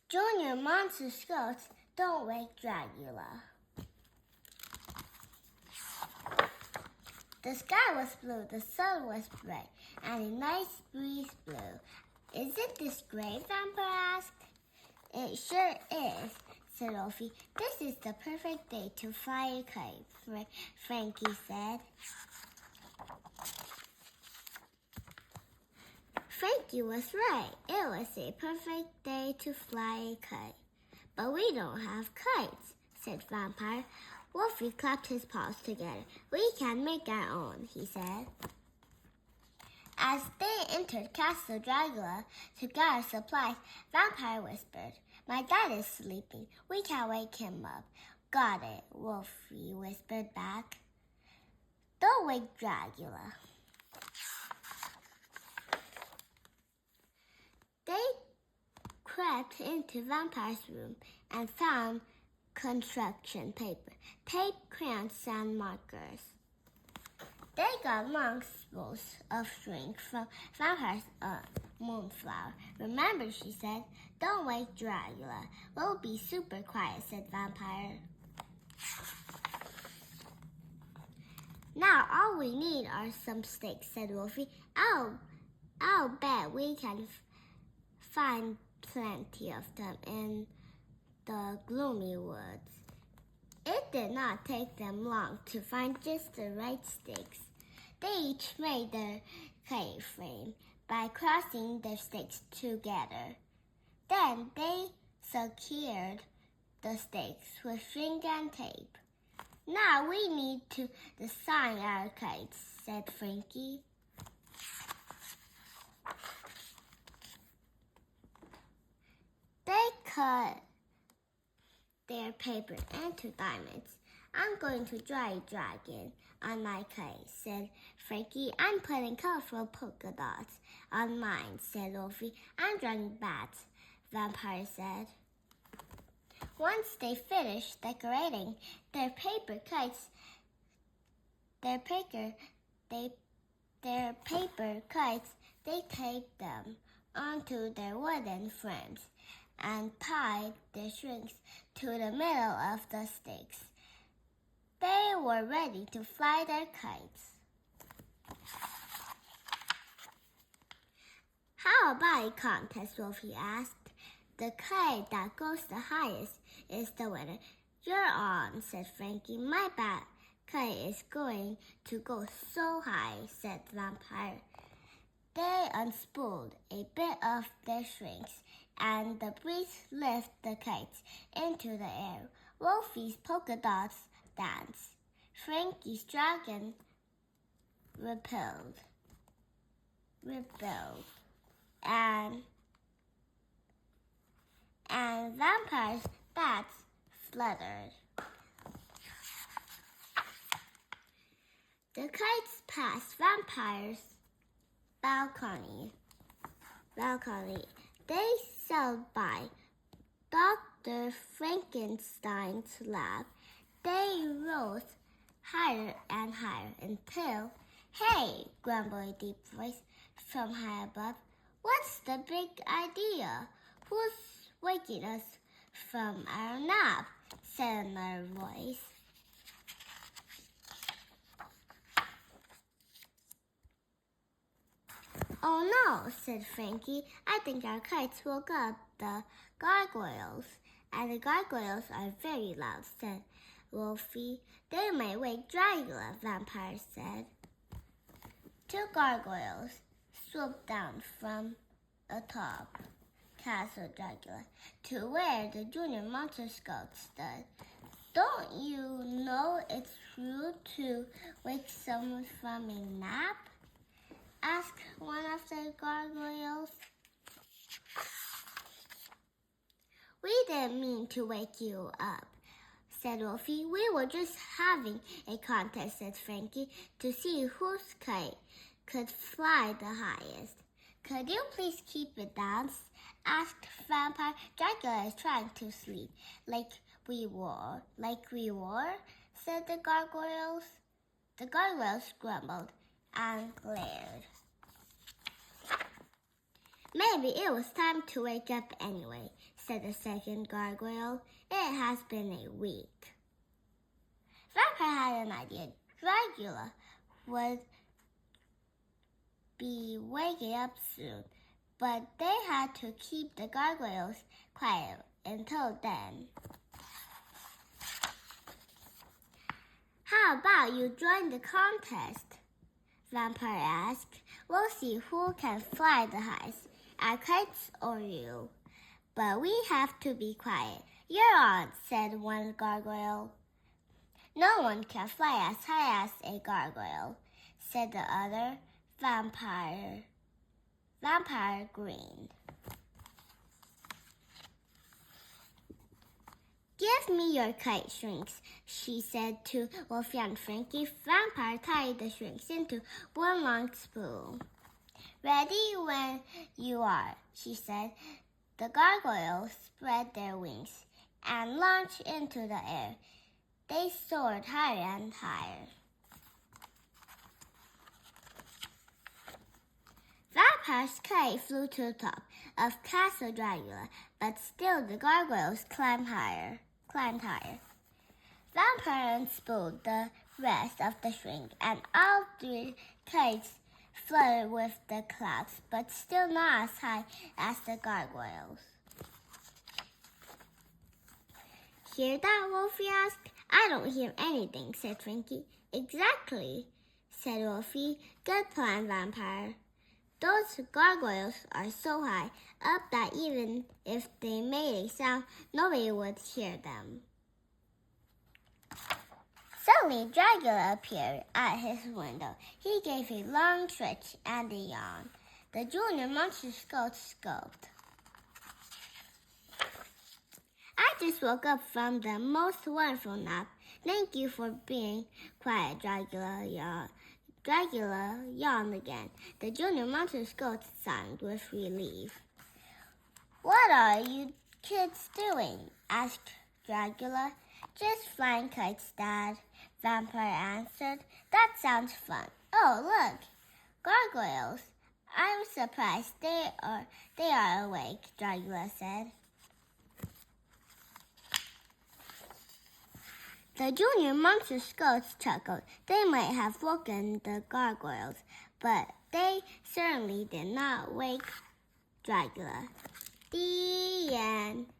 Junior Monster Scouts don't wake Dracula. The sky was blue, the sun was bright, and a nice breeze blew. Isn't this great? Vampire asked. It sure is, said Wolfie. This is the perfect day to fly a kite, Frankie said. Frankie was right. It was a perfect day to fly a kite. But we don't have kites, said Vampire. Wolfie clapped his paws together. We can make our own, he said. As they entered Castle Dracula to gather supplies, Vampire whispered, My dad is sleeping. We can't wake him up. Got it, Wolfie whispered back. Don't wake Dracula. They crept into Vampire's room and found construction paper, tape, crayons, and markers. They got long spools of string from Vampire's moonflower. Remember, she said, don't wake Dracula. We'll be super quiet, said Vampire. Now all we need are some sticks, said Wolfie. I'll bet we can find plenty of them in the gloomy woods. It did not take them long to find just the right sticks. They each made their kite frame by crossing their sticks together. Then they secured the sticks with string and tape. Now we need to design our kites, said Frankie. They cut their paper into diamonds. I'm going to draw a dragon on my kite, said Frankie. I'm putting colorful polka dots on mine, said Wolfie. I'm drawing bats, Vampire said. Once they finished decorating their paper kites, they taped them onto their wooden frames and tied their strings to the middle of the sticks. They were ready to fly their kites. How about a contest, Wolfie asked. The kite that goes the highest is the winner. You're on, said Frankie. My bat kite is going to go so high, said Vampire. They unspooled a bit of their strings, and the breeze lifted the kites into the air. Wolfie's polka dots danced. Frankie's dragon repelled, and Vampire's bats fluttered. The kites passed Vampire's balcony. They sailed by Dr. Frankenstein's lab. They rose higher and higher until, Hey, grumbled a deep voice from high above. What's the big idea? Who's waking us from our nap? Said another voice. Oh no, said Frankie. I think our kites woke up the gargoyles. And the gargoyles are very loud, said Wolfie. They might wake Dracula, Vampire said. Two gargoyles swooped down from atop Castle Dracula to where the Junior Monster Scouts stood. Don't you know it's rude to wake someone from a nap? Asked one of the gargoyles. We didn't mean to wake you up, said Wolfie. We were just having a contest, said Frankie, to see whose kite could fly the highest. Could you please keep it down? Asked Vampire. Dracula is trying to sleep, like we were, said the gargoyles. The gargoyles grumbled and glared. Maybe it was time to wake up anyway, said the second gargoyle. "It has been a week." Vampire had an idea. Dracula would be waking up soon, but they had to keep the gargoyles quiet until then. "How about you join the contest?" Vampire asked. "We'll see who can fly the highest, our kites or you. But we have to be quiet." "You're on," said one gargoyle. "No one can fly as high as a gargoyle," said the other. Vampire grinned. "Give me your kite strings," she said to Wolfie and Frankie. Vampire tied the strings into one long spool. "Ready when you are," she said. The gargoyles spread their wings and launched into the air. They soared higher and higher. Vampire's kite flew to the top of Castle Dracula, but still the gargoyles climbed higher. Vampire unspooled the rest of the string, and all three kites fluttered with the clouds, but still not as high as the gargoyles. "Hear that?" Wolfie asked. "I don't hear anything," said Frankie. "Exactly," said Wolfie. "Good plan, Vampire. Those gargoyles are so high up that even if they made a sound, nobody would hear them." Suddenly, Dracula appeared at his window. He gave a long stretch and a yawn. The junior monster scoffed. "I just woke up from the most wonderful nap. Thank you for being quiet," Dracula yawned again. The junior monster sighed with relief. "What are you kids doing?" asked Dracula. "Just flying kites, Dad," Vampire answered. "That sounds fun." "Oh, look, gargoyles. I'm surprised they are awake," Dracula said. The junior monster chuckled. They might have woken the gargoyles, but they certainly did not wake Dracula. The end.